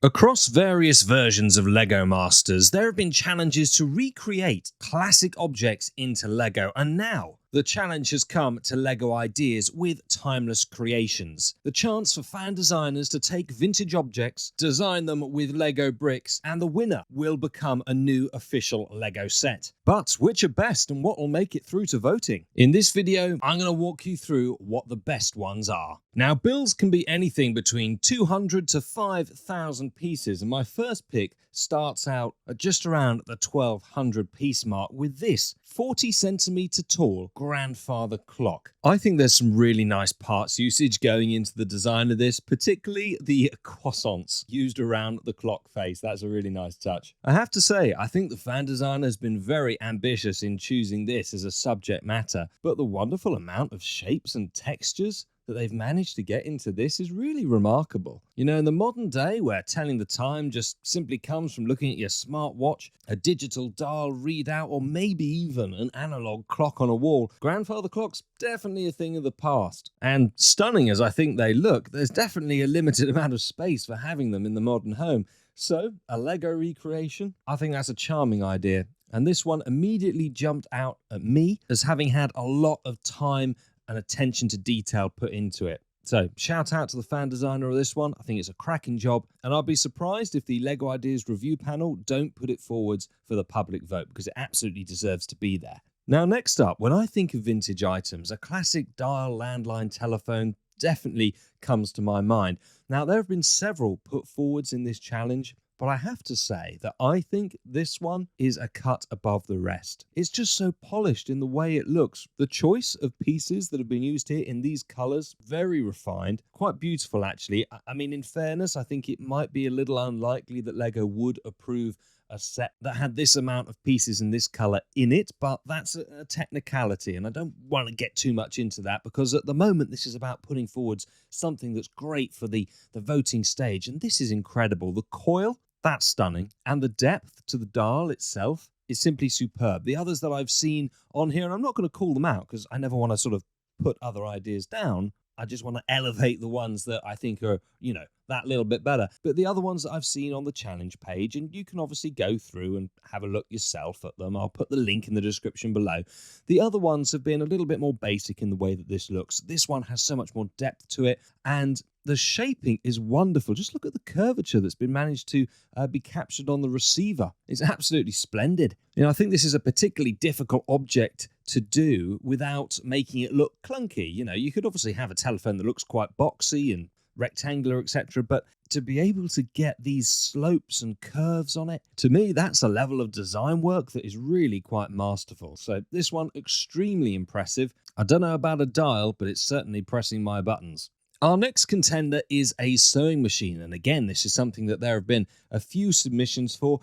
Across various versions of LEGO Masters, there have been challenges to recreate classic objects into LEGO, and now the challenge has come to LEGO Ideas with Timeless Creations. The chance for fan designers to take vintage objects, design them with LEGO bricks, and the winner will become a new official LEGO set. But which are best and what will make it through to voting? In this video, I'm going to walk you through what the best ones are. Now, builds can be anything between 200 to 5,000 pieces, and my first pick starts out at just around the 1,200 piece mark with this 40 centimeter tall grandfather clock. I think there's some really nice parts usage going into the design of this, particularly the croissants used around the clock face. That's a really nice touch. I have to say, I think the fan designer has been very ambitious in choosing this as a subject matter, but the wonderful amount of shapes and textures that they've managed to get into this is really remarkable. You know, in the modern day where telling the time just simply comes from looking at your smartwatch, a digital dial readout, or maybe even an analog clock on a wall, grandfather clocks definitely a thing of the past. And stunning as I think they look, there's definitely a limited amount of space for having them in the modern home. So, a LEGO recreation? I think that's a charming idea. And this one immediately jumped out at me as having had a lot of time and attention to detail put into it. So shout out to the fan designer of this one. I think it's a cracking job, and I'll be surprised if the LEGO Ideas review panel don't put it forwards for the public vote, because it absolutely deserves to be there. Now, next up, when I think of vintage items, a classic dial landline telephone definitely comes to my mind. Now, there have been several put forwards in this challenge, but I have to say that I think this one is a cut above the rest. It's just so polished in the way it looks. The choice of pieces that have been used here in these colours, very refined, quite beautiful actually. I mean, in fairness, I think it might be a little unlikely that LEGO would approve a set that had this amount of pieces in this colour in it, but that's a technicality, and I don't want to get too much into that because at the moment this is about putting forwards something that's great for the voting stage, and this is incredible. The coil, that's stunning, and the depth to the dial itself is simply superb. The others that I've seen on here, and I'm not going to call them out because I never want to sort of put other ideas down, I just want to elevate the ones that I think are, you know, that little bit better. But the other ones that I've seen on the challenge page, and you can obviously go through and have a look yourself at them. I'll put the link in the description below. The other ones have been a little bit more basic in the way that this looks. This one has so much more depth to it, and the shaping is wonderful. Just look at the curvature that's been managed to be captured on the receiver. It's absolutely splendid. You know, I think this is a particularly difficult object to do without making it look clunky. You know, you could obviously have a telephone that looks quite boxy and rectangular, etc., but to be able to get these slopes and curves on it, to me, that's a level of design work that is really quite masterful. So this one, extremely impressive. I don't know about a dial, but it's certainly pressing my buttons. Our next contender is a sewing machine, and again, this is something that there have been a few submissions for,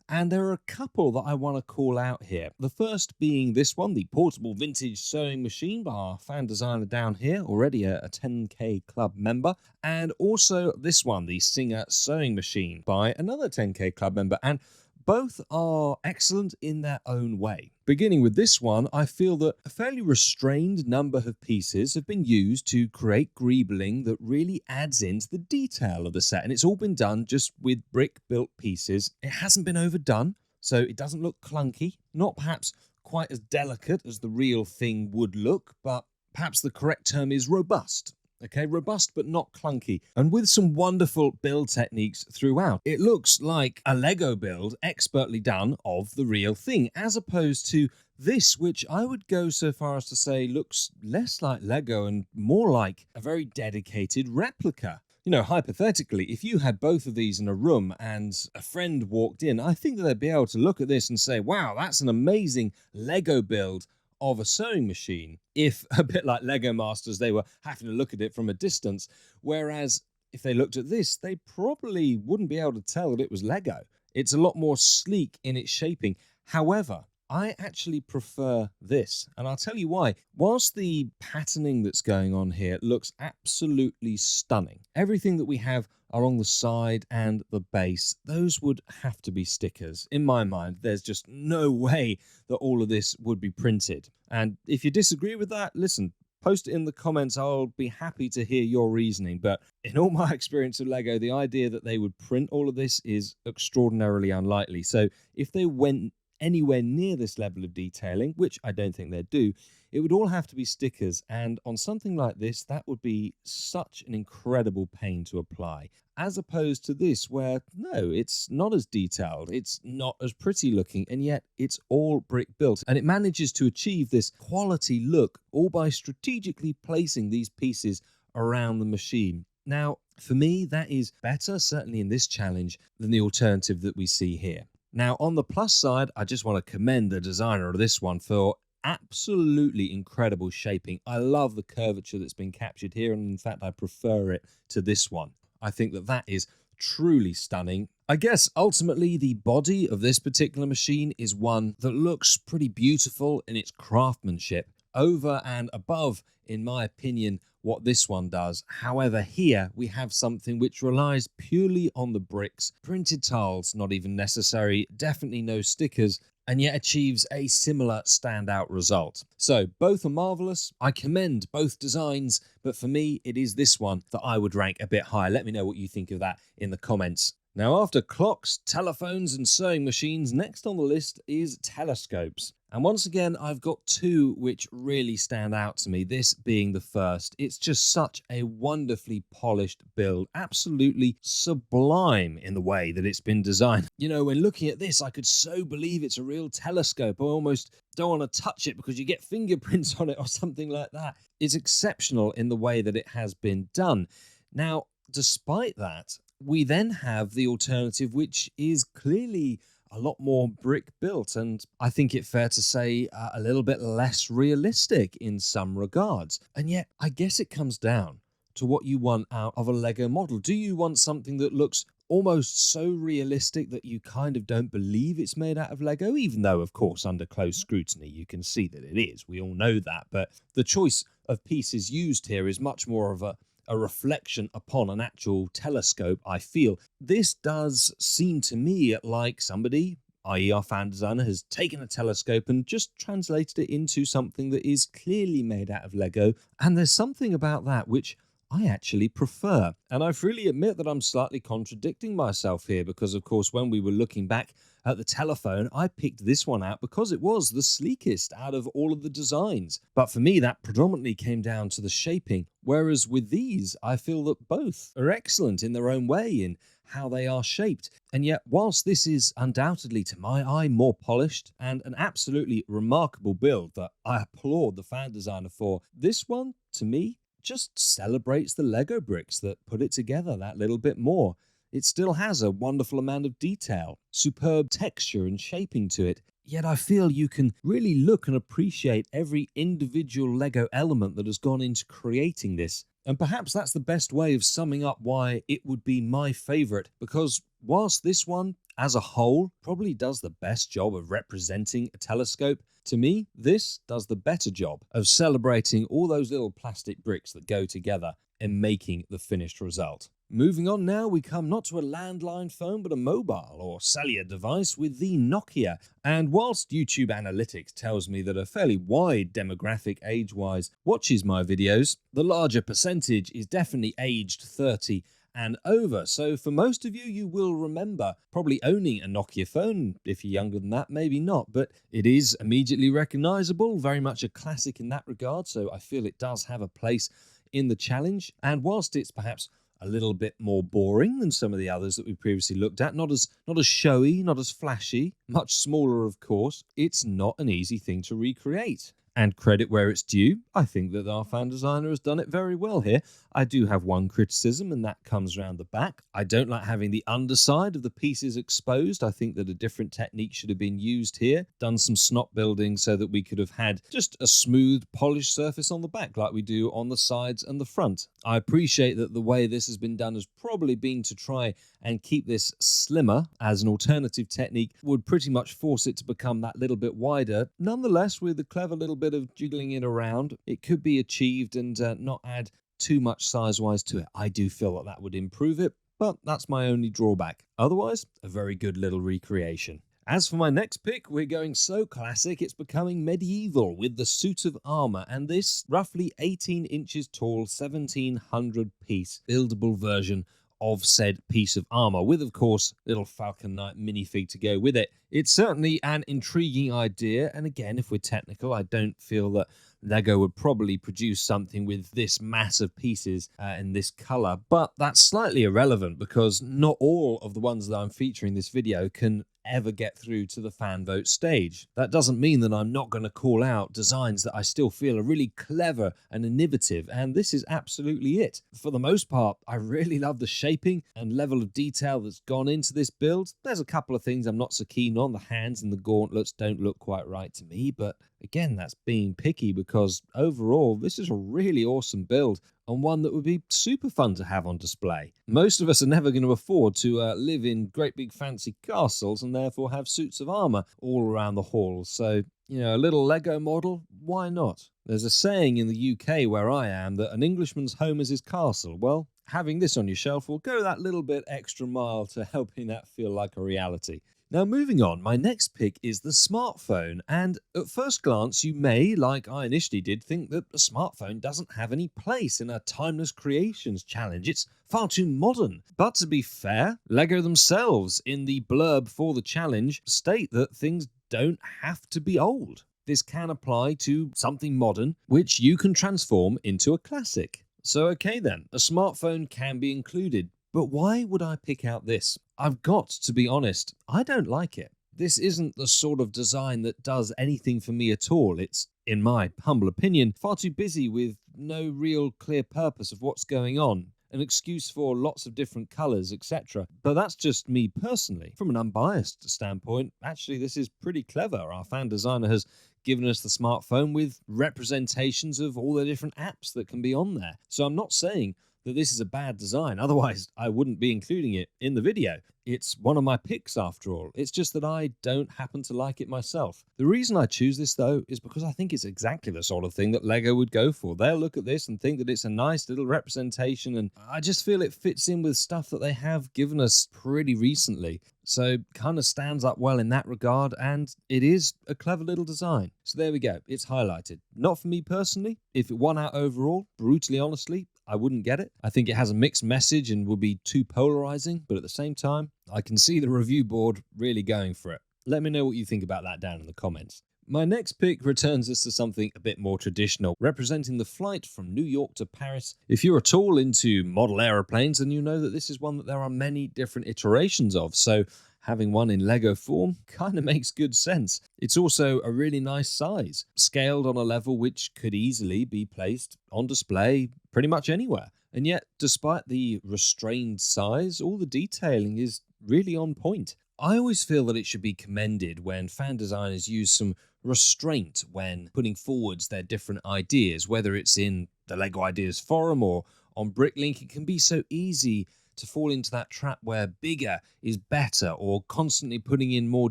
and there are a couple that I want to call out here. The first being this one, the portable vintage sewing machine by our fan designer down here, already a 10K club member, and also this one, the Singer sewing machine by another 10K club member, and both are excellent in their own way. Beginning with this one, I feel that a fairly restrained number of pieces have been used to create greebling that really adds into the detail of the set, and it's all been done just with brick-built pieces. It hasn't been overdone, so it doesn't look clunky, not perhaps quite as delicate as the real thing would look, but perhaps the correct term is robust. Okay, robust but not clunky, and with some wonderful build techniques throughout. It looks like a Lego build expertly done of the real thing, as opposed to this, which I would go so far as to say looks less like Lego and more like a very dedicated replica. You know, hypothetically, if you had both of these in a room and a friend walked in, I think that they'd be able to look at this and say, wow, that's an amazing Lego build of a sewing machine, if a bit like Lego Masters, they were having to look at it from a distance, whereas if they looked at this, they probably wouldn't be able to tell that it was Lego. It's a lot more sleek in its shaping. However, I actually prefer this, and I'll tell you why. Whilst the patterning that's going on here looks absolutely stunning, everything that we have along the side and the base, those would have to be stickers. In my mind, there's just no way that all of this would be printed. And if you disagree with that, listen, Post it in the comments. I'll be happy to hear your reasoning. But in all my experience of Lego, the idea that they would print all of this is extraordinarily unlikely. So if they went anywhere near this level of detailing, which I don't think they'd do, it would all have to be stickers. And on something like this, that would be such an incredible pain to apply. As opposed to this, where no, it's not as detailed, it's not as pretty looking, and yet it's all brick built. And it manages to achieve this quality look all by strategically placing these pieces around the machine. Now, for me, that is better, certainly in this challenge, than the alternative that we see here. Now, on the plus side, I just want to commend the designer of this one for absolutely incredible shaping. I love the curvature that's been captured here, and in fact, I prefer it to this one. I think that that is truly stunning. I guess ultimately the body of this particular machine is one that looks pretty beautiful in its craftsmanship, over and above, in my opinion, what this one does. However, here we have something which relies purely on the bricks, printed tiles, not even necessary, definitely no stickers, and yet achieves a similar standout result. So both are marvelous. I commend both designs, but for me, it is this one that I would rank a bit higher. Let me know what you think of that in the comments. Now, after clocks, telephones, and sewing machines, next on the list is telescopes. And once again, I've got two which really stand out to me, this being the first. It's just such a wonderfully polished build, absolutely sublime in the way that it's been designed. You know, when looking at this, I could so believe it's a real telescope. I almost don't want to touch it because you get fingerprints on it or something like that. It's exceptional in the way that it has been done. Now, despite that, we then have the alternative, which is clearly a lot more brick built, and I think it fair to say a little bit less realistic in some regards. And yet, I guess it comes down to what you want out of a Lego model. Do you want something that looks almost so realistic that you kind of don't believe it's made out of Lego, even though, of course, under close scrutiny, you can see that it is. We all know that. But the choice of pieces used here is much more of a reflection upon an actual telescope, I feel. This does seem to me like somebody, i.e. our fan designer, has taken a telescope and just translated it into something that is clearly made out of Lego. And there's something about that which I actually prefer. And I freely admit that I'm slightly contradicting myself here because, of course, when we were looking back at the telephone, I picked this one out because it was the sleekest out of all of the designs. But for me, that predominantly came down to the shaping. Whereas with these, I feel that both are excellent in their own way in how they are shaped. And yet, whilst this is undoubtedly, to my eye, more polished and an absolutely remarkable build that I applaud the fan designer for, this one, to me, just celebrates the Lego bricks that put it together that little bit more. It still has a wonderful amount of detail, superb texture and shaping to it, yet I feel you can really look and appreciate every individual Lego element that has gone into creating this. And perhaps that's the best way of summing up why it would be my favourite, because whilst this one, as a whole, probably does the best job of representing a telescope, to me, this does the better job of celebrating all those little plastic bricks that go together in making the finished result. Moving on now, we come not to a landline phone, but a mobile or cellular device with the Nokia. And whilst YouTube Analytics tells me that a fairly wide demographic age-wise watches my videos, the larger percentage is definitely aged 30 and over. So for most of you, you will remember probably owning a Nokia phone. If you're younger than that, maybe not, but it is immediately recognizable, very much a classic in that regard. So I feel it does have a place in the challenge. And whilst it's perhaps a little bit more boring than some of the others that we previously looked at, not as showy, not as flashy, much smaller, of course, it's not an easy thing to recreate. And credit where it's due, I think that our fan designer has done it very well here. I do have one criticism, and that comes around the back. I don't like having the underside of the pieces exposed. I think that a different technique should have been used here. Done some snot building so that we could have had just a smooth, polished surface on the back like we do on the sides and the front. I appreciate that the way this has been done has probably been to try and keep this slimmer, as an alternative technique would pretty much force it to become that little bit wider. Nonetheless, with a clever little bit of jiggling it around, it could be achieved and not add too much size-wise to it. I do feel that that would improve it, but that's my only drawback. Otherwise, a very good little recreation. As for my next pick, we're going so classic it's becoming medieval with the suit of armor and this roughly 18 inches tall 1700 piece buildable version of said piece of armor with, of course, little Falcon Knight minifig to go with it. It's certainly an intriguing idea, and again, if we're technical, I don't feel that Lego would probably produce something with this mass of pieces in this color, but that's slightly irrelevant because not all of the ones that I'm featuring in this video can ever get through to the fan vote stage. That doesn't mean that I'm not going to call out designs that I still feel are really clever and innovative, and this is absolutely it. For the most part, I really love the shaping and level of detail that's gone into this build. There's a couple of things I'm not so keen on. The hands and the gauntlets don't look quite right to me, but again, that's being picky because overall, this is a really awesome build and one that would be super fun to have on display. Most of us are never going to afford to live in great big fancy castles and therefore have suits of armor all around the halls. So, a little Lego model, why not? There's a saying in the UK where I am that an Englishman's home is his castle. Well, having this on your shelf will go that little bit extra mile to helping that feel like a reality. Now, moving on, my next pick is the smartphone, and at first glance you may, like I initially did, think that the smartphone doesn't have any place in a Timeless Creations challenge. It's far too modern. But to be fair, Lego themselves, in the blurb for the challenge, state that things don't have to be old. This can apply to something modern, which you can transform into a classic. So okay then, a smartphone can be included. But why would I pick out this? I've got to be honest, I don't like it. This isn't the sort of design that does anything for me at all. It's, in my humble opinion, far too busy with no real clear purpose of what's going on, an excuse for lots of different colours, etc. But that's just me personally. From an unbiased standpoint, actually this is pretty clever. Our fan designer has given us the smartphone with representations of all the different apps that can be on there. So I'm not saying that this is a bad design, otherwise I wouldn't be including it in the video. It's one of my picks after all. It's just that I don't happen to like it myself. The reason I choose this though is because I think it's exactly the sort of thing that Lego would go for. They'll look at this and think that it's a nice little representation, and I just feel it fits in with stuff that they have given us pretty recently. So kind of stands up well in that regard, and it is a clever little design. So there we go, it's highlighted. Not for me personally. If it won out overall, brutally honestly, I wouldn't get it. I think it has a mixed message and would be too polarizing, but at the same time, I can see the review board really going for it. Let me know what you think about that down in the comments. My next pick returns us to something a bit more traditional, representing the flight from New York to Paris. If you're at all into model aeroplanes, then you know that this is one that there are many different iterations of, so having one in Lego form kind of makes good sense. It's also a really nice size, scaled on a level which could easily be placed on display pretty much anywhere. And yet, despite the restrained size, all the detailing is really on point. I always feel that it should be commended when fan designers use some restraint when putting forwards their different ideas, whether it's in the Lego Ideas forum or on Bricklink. It can be so easy to fall into that trap where bigger is better or constantly putting in more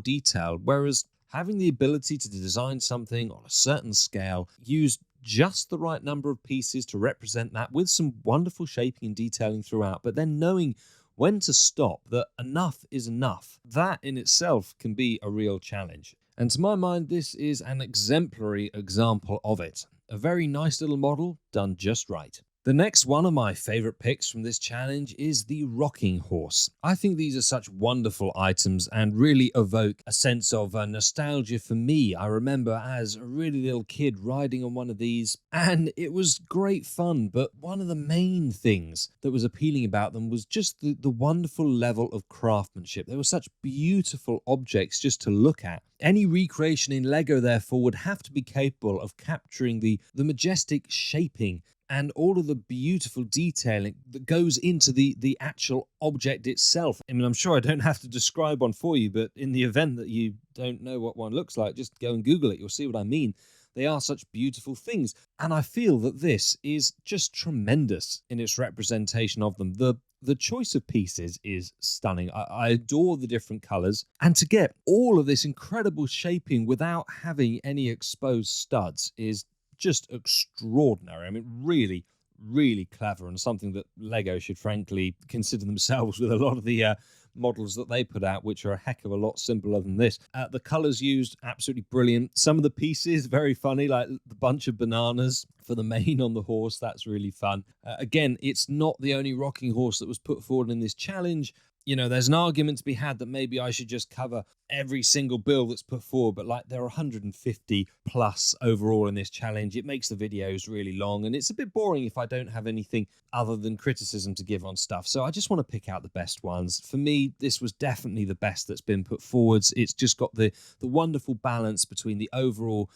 detail, whereas having the ability to design something on a certain scale, use just the right number of pieces to represent that with some wonderful shaping and detailing throughout, but then knowing when to stop, that enough is enough, that in itself can be a real challenge. And to my mind, this is an exemplary example of it. A very nice little model done just right. The next one of my favourite picks from this challenge is the rocking horse. I think these are such wonderful items and really evoke a sense of nostalgia for me. I remember as a really little kid riding on one of these, and it was great fun, but one of the main things that was appealing about them was just the wonderful level of craftsmanship. They were such beautiful objects just to look at. Any recreation in Lego, therefore, would have to be capable of capturing the majestic shaping and all of the beautiful detailing that goes into the actual object itself. I mean, I'm sure I don't have to describe one for you, but in the event that you don't know what one looks like, just go and Google it. You'll see what I mean. They are such beautiful things. And I feel that this is just tremendous in its representation of them. The choice of pieces is stunning. I adore the different colors. And to get all of this incredible shaping without having any exposed studs is just extraordinary. I mean, really, really clever, and something that Lego should frankly consider themselves with a lot of the models that they put out, which are a heck of a lot simpler than this. The colors used, absolutely brilliant. Some of the pieces, very funny, like the bunch of bananas for the mane on the horse. That's really fun. Again, it's not the only rocking horse that was put forward in this challenge. You know, there's an argument to be had that maybe I should just cover every single build that's put forward, but like there are 150 plus overall in this challenge. It makes the videos really long, and it's a bit boring if I don't have anything other than criticism to give on stuff. So I just want to pick out the best ones. For me, this was definitely the best that's been put forwards. It's just got the wonderful balance between the overall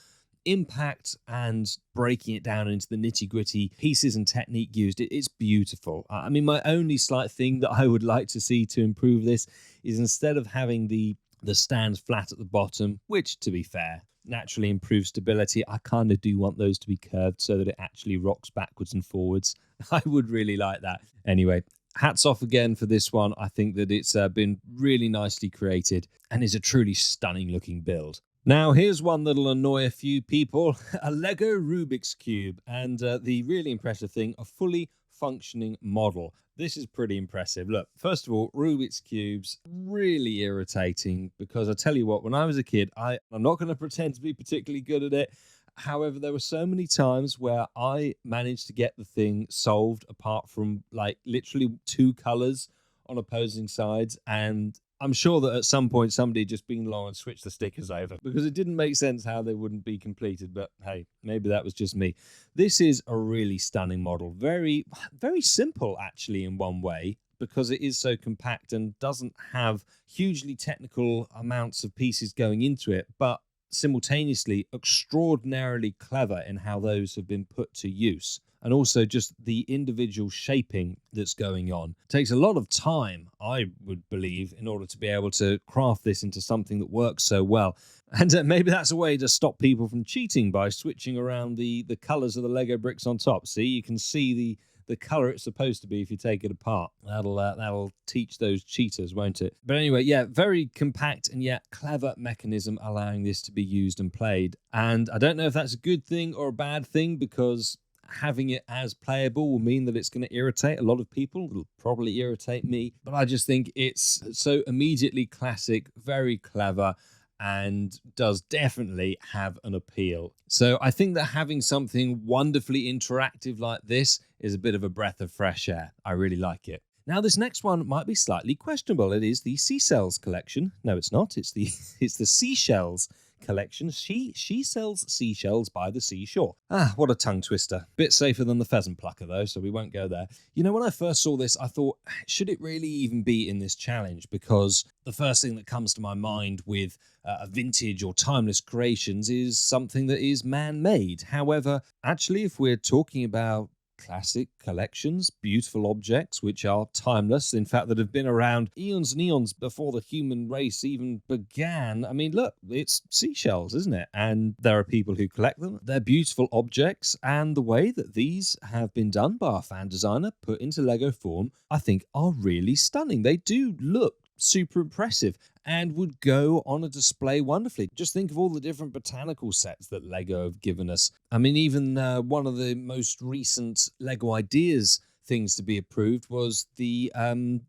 impact and breaking it down into the nitty-gritty pieces and technique used. It's beautiful. I mean, my only slight thing that I would like to see to improve this is instead of having the stands flat at the bottom, which, to be fair, naturally improves stability, I kind of do want those to be curved so that it actually rocks backwards and forwards. I would really like that. Anyway, hats off again for this one. I think that it's been really nicely created and is a truly stunning looking build. Now, here's one that'll annoy a few people, a Lego Rubik's Cube, and the really impressive thing, a fully functioning model. This is pretty impressive. Look, first of all, Rubik's Cubes, really irritating, because I tell you what, when I was a kid, I'm not going to pretend to be particularly good at it. However, there were so many times where I managed to get the thing solved apart from like literally 2 colors on opposing sides, and I'm sure that at some point somebody just been along and switched the stickers over because it didn't make sense how they wouldn't be completed. But hey, maybe that was just me. This is a really stunning model. Very, very simple actually in one way, because it is so compact and doesn't have hugely technical amounts of pieces going into it, but simultaneously extraordinarily clever in how those have been put to use. And also just the individual shaping that's going on. It takes a lot of time, I would believe, in order to be able to craft this into something that works so well. And maybe that's a way to stop people from cheating by switching around the colors of the Lego bricks on top. See, you can see the color it's supposed to be if you take it apart. That'll teach those cheaters, won't it? But anyway, yeah, very compact and yet clever mechanism allowing this to be used and played. And I don't know if that's a good thing or a bad thing, because having it as playable will mean that it's going to irritate a lot of people. It'll probably irritate me, but I just think it's so immediately classic, very clever, and does definitely have an appeal. So I think that having something wonderfully interactive like this is a bit of a breath of fresh air. I really like it. Now, this next one might be slightly questionable. It is the Seashells collection. No, it's not. It's the Seashells collection. She sells seashells by the seashore. Ah, what a tongue twister. Bit safer than the pheasant plucker though, so we won't go there. You know, when I first saw this, I thought, should it really even be in this challenge? Because the first thing that comes to my mind with a vintage or timeless creations is something that is man-made. However, actually, if we're talking about classic collections, beautiful objects which are timeless, in fact, that have been around eons and eons before the human race even began. I mean, look, it's seashells, isn't it? And there are people who collect them. They're beautiful objects, and the way that these have been done by our fan designer, put into Lego form, I think are really stunning. They do look super impressive and would go on a display wonderfully. Just think of all the different botanical sets that Lego have given us. I mean, even one of the most recent Lego Ideas things to be approved was the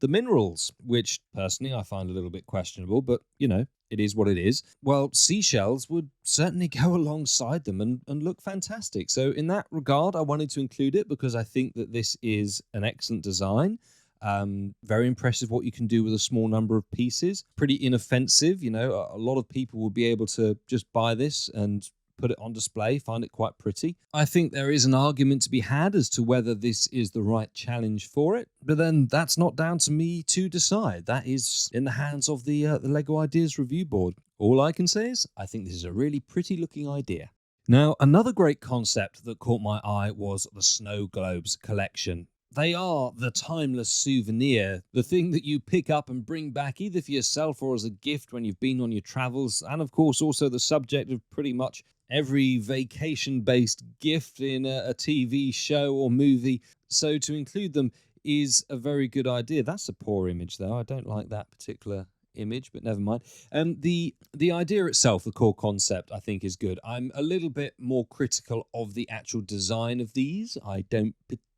minerals, which personally I find a little bit questionable, but you know, it is what it is. Well, seashells would certainly go alongside them and look fantastic. So in that regard, I wanted to include it because I think that this is an excellent design. Very impressive what you can do with a small number of pieces. Pretty inoffensive, you know, a lot of people will be able to just buy this and put it on display, find it quite pretty. I think there is an argument to be had as to whether this is the right challenge for it, but then that's not down to me to decide. That is in the hands of the Lego Ideas review board. All I can say is I think this is a really pretty looking idea. Now, another great concept that caught my eye was the snow globes collection. They are the timeless souvenir, the thing that you pick up and bring back either for yourself or as a gift when you've been on your travels, and of course also the subject of pretty much every vacation-based gift in a TV show or movie. So to include them is a very good idea. That's a poor image though. I don't like that particular image, but never mind. The idea itself, the core concept, I think is good. I'm a little bit more critical of the actual design of these. I don't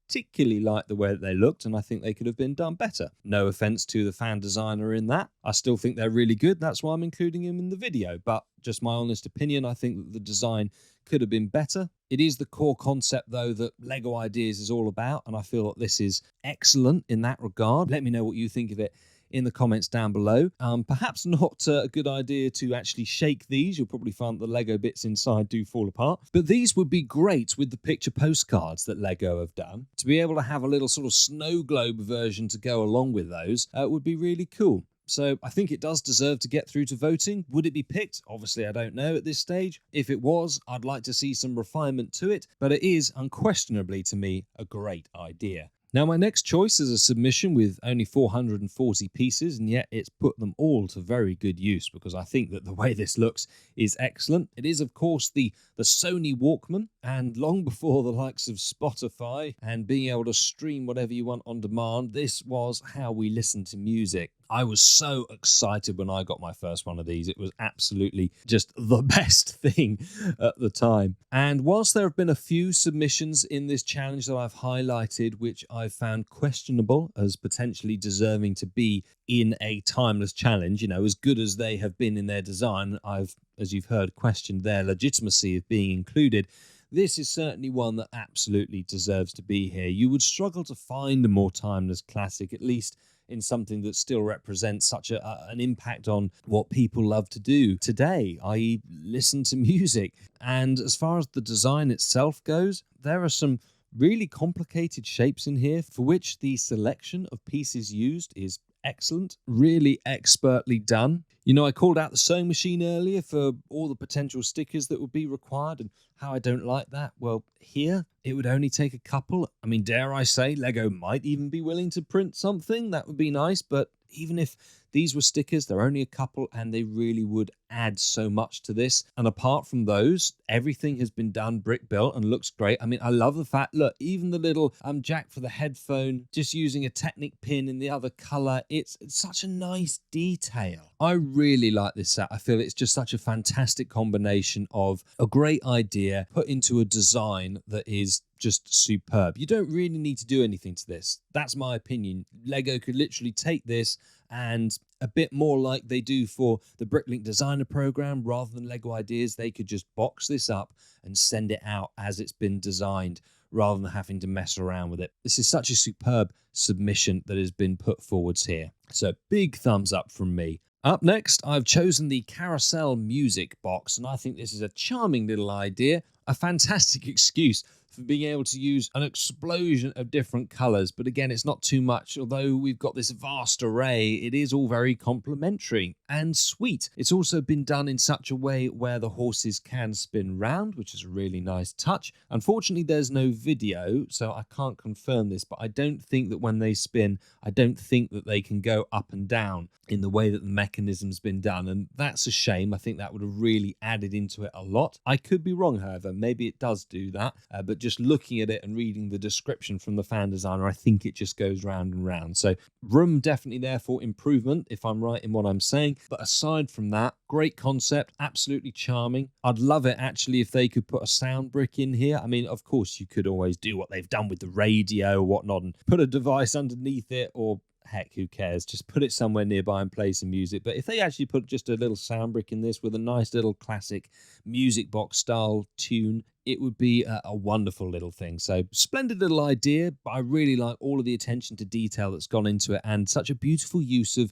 particularly like the way that they looked, and I think they could have been done better. No offense to the fan designer in that. I still think they're really good. That's why I'm including them in the video. But just my honest opinion, I think that the design could have been better. It is the core concept, though, that Lego Ideas is all about, and I feel that this is excellent in that regard. Let me know what you think of it in the comments down below. Perhaps not a good idea to actually shake these. You'll probably find the Lego bits inside do fall apart. But these would be great with the picture postcards that Lego have done. To be able to have a little sort of snow globe version to go along with those would be really cool. So I think it does deserve to get through to voting. Would it be picked? Obviously, I don't know at this stage. If it was, I'd like to see some refinement to it, but it is unquestionably, to me, a great idea. Now, my next choice is a submission with only 440 pieces, and yet it's put them all to very good use because I think that the way this looks is excellent. It is, of course, the Sony Walkman, and long before the likes of Spotify and being able to stream whatever you want on demand, this was how we listened to music. I was so excited when I got my first one of these. It was absolutely just the best thing at the time. And whilst there have been a few submissions in this challenge that I've highlighted, which I've found questionable as potentially deserving to be in a timeless challenge, you know, as good as they have been in their design, I've, as you've heard, questioned their legitimacy of being included. This is certainly one that absolutely deserves to be here. You would struggle to find a more timeless classic, at least in something that still represents such an impact on what people love to do today, i.e. listen to music. And as far as the design itself goes, there are some really complicated shapes in here for which the selection of pieces used is excellent, really expertly done. You know, I called out the sewing machine earlier for all the potential stickers that would be required and how I don't like that. Well, here it would only take a couple. I mean, dare I say, Lego might even be willing to print something. That would be nice, but even if these were stickers, they're only a couple and they really would add so much to this. And apart from those, everything has been done brick built and looks great. I mean, I love the fact, look, even the little jack for the headphone, just using a Technic pin in the other color, it's such a nice detail. I really like this set. I feel it's just such a fantastic combination of a great idea put into a design that is just superb. You don't really need to do anything to this. That's my opinion. Lego could literally take this and a bit more like they do for the Bricklink Designer Program, rather than Lego Ideas, they could just box this up and send it out as it's been designed, rather than having to mess around with it. This is such a superb submission that has been put forwards here. So big thumbs up from me. Up next, I've chosen the Carousel Music Box, and I think this is a charming little idea, a fantastic excuse for being able to use an explosion of different colours. But again, it's not too much. Although we've got this vast array, it is all very complementary and sweet. It's also been done in such a way where the horses can spin round, which is a really nice touch. Unfortunately, there's no video, so I can't confirm this, but I don't think that when they spin, I don't think that they can go up and down in the way that the mechanism's been done, and that's a shame. I think that would have really added into it a lot. I could be wrong, however. Maybe it does do that, but just looking at it and reading the description from the fan designer, I think it just goes round and round. So room definitely there for improvement, if I'm right in what I'm saying. But aside from that, great concept, absolutely charming. I'd love it actually if they could put a sound brick in here. I mean, of course, you could always do what they've done with the radio or whatnot and put a device underneath it, or heck, who cares? Just put it somewhere nearby and play some music. But if they actually put just a little sound brick in this with a nice little classic music box style tune, it would be a wonderful little thing. So splendid little idea, but I really like all of the attention to detail that's gone into it, and such a beautiful use of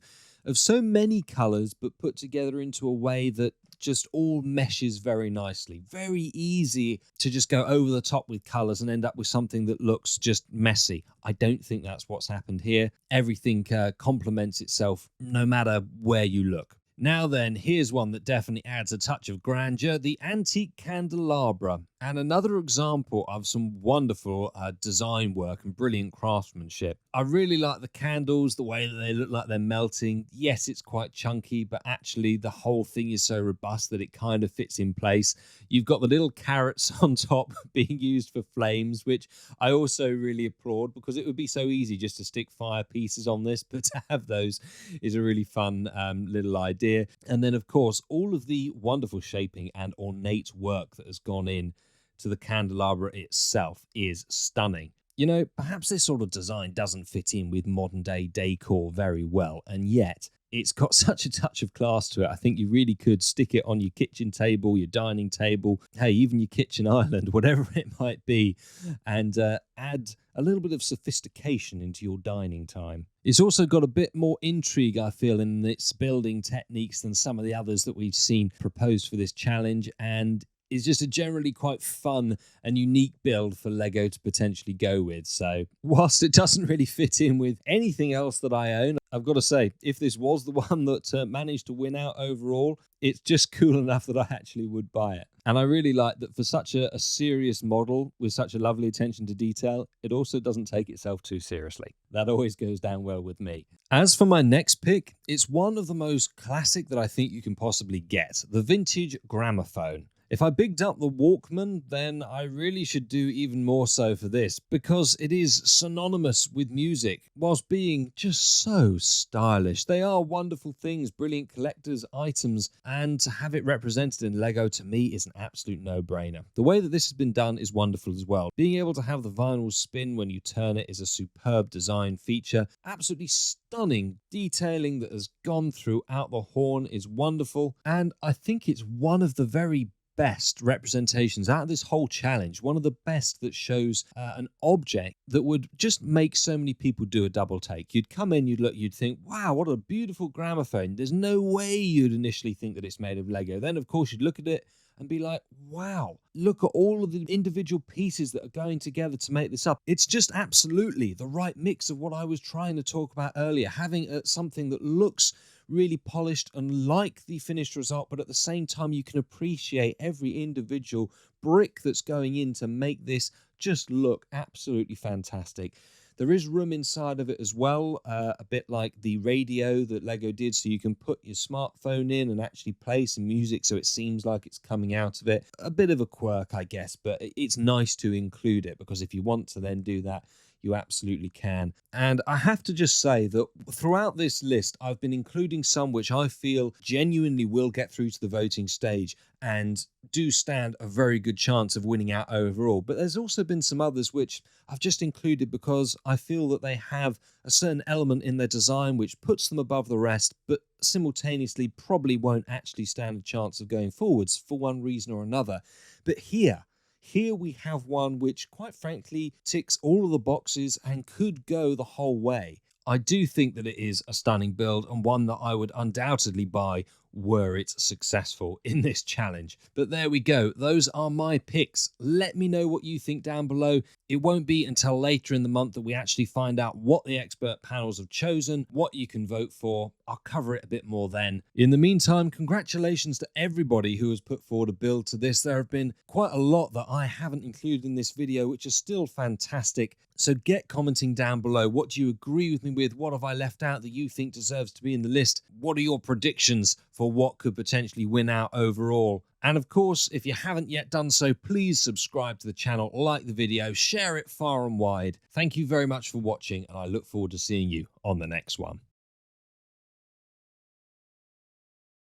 so many colours, but put together into a way that just all meshes very nicely. Very easy to just go over the top with colours and end up with something that looks just messy. I don't think that's what's happened here. Everything complements itself no matter where you look. Now then, here's one that definitely adds a touch of grandeur, the Antique Candelabra. And another example of some wonderful design work and brilliant craftsmanship. I really like the candles, the way that they look like they're melting. Yes, it's quite chunky, but actually the whole thing is so robust that it kind of fits in place. You've got the little carrots on top being used for flames, which I also really applaud, because it would be so easy just to stick fire pieces on this, but to have those is a really fun little idea. And then, of course, all of the wonderful shaping and ornate work that has gone in to the candelabra itself is stunning. You know, perhaps this sort of design doesn't fit in with modern day decor very well, and yet it's got such a touch of class to it. I think you really could stick it on your kitchen table, your dining table, hey, even your kitchen island, whatever it might be, and add a little bit of sophistication into your dining time. It's also got a bit more intrigue, I feel, in its building techniques than some of the others that we've seen proposed for this challenge, and is just a generally quite fun and unique build for Lego to potentially go with. So whilst it doesn't really fit in with anything else that I own, I've got to say, if this was the one that managed to win out overall, it's just cool enough that I actually would buy it. And I really like that for such a serious model with such a lovely attention to detail, it also doesn't take itself too seriously. That always goes down well with me. As for my next pick, it's one of the most classic that I think you can possibly get, the vintage gramophone. If I bigged up the Walkman, then I really should do even more so for this, because it is synonymous with music, whilst being just so stylish. They are wonderful things, brilliant collector's items, and to have it represented in Lego, to me, is an absolute no-brainer. The way that this has been done is wonderful as well. Being able to have the vinyl spin when you turn it is a superb design feature. Absolutely stunning detailing that has gone throughout the horn is wonderful, and I think it's one of the very best representations out of this whole challenge, one of the best that shows an object that would just make so many people do a double take. You'd come in, you'd look, you'd think, wow, what a beautiful gramophone. There's no way you'd initially think that it's made of Lego. Then, of course, you'd look at it and be like, wow, look at all of the individual pieces that are going together to make this up. It's just absolutely the right mix of what I was trying to talk about earlier, having something that looks really polished and like the finished result, but at the same time you can appreciate every individual brick that's going in to make this just look absolutely fantastic. There is room inside of it as well, a bit like the radio that Lego did, so you can put your smartphone in and actually play some music so it seems like it's coming out of it. A bit of a quirk, I guess, but it's nice to include it, because if you want to then do that, you absolutely can. And I have to just say that throughout this list, I've been including some which I feel genuinely will get through to the voting stage and do stand a very good chance of winning out overall. But there's also been some others which I've just included because I feel that they have a certain element in their design which puts them above the rest, but simultaneously probably won't actually stand a chance of going forwards for one reason or another. But here we have one which, quite frankly, ticks all of the boxes and could go the whole way. I do think that it is a stunning build and one that I would undoubtedly buy were it successful in this challenge. But there we go. Those are my picks. Let me know what you think down below. It won't be until later in the month that we actually find out what the expert panels have chosen, what you can vote for. I'll cover it a bit more then. In the meantime, congratulations to everybody who has put forward a build to this. There have been quite a lot that I haven't included in this video, which is still fantastic. So get commenting down below. What do you agree with me with? What have I left out that you think deserves to be in the list? What are your predictions for what could potentially win out overall? And of course, if you haven't yet done so, please subscribe to the channel, like the video, share it far and wide. Thank you very much for watching, and I look forward to seeing you on the next one.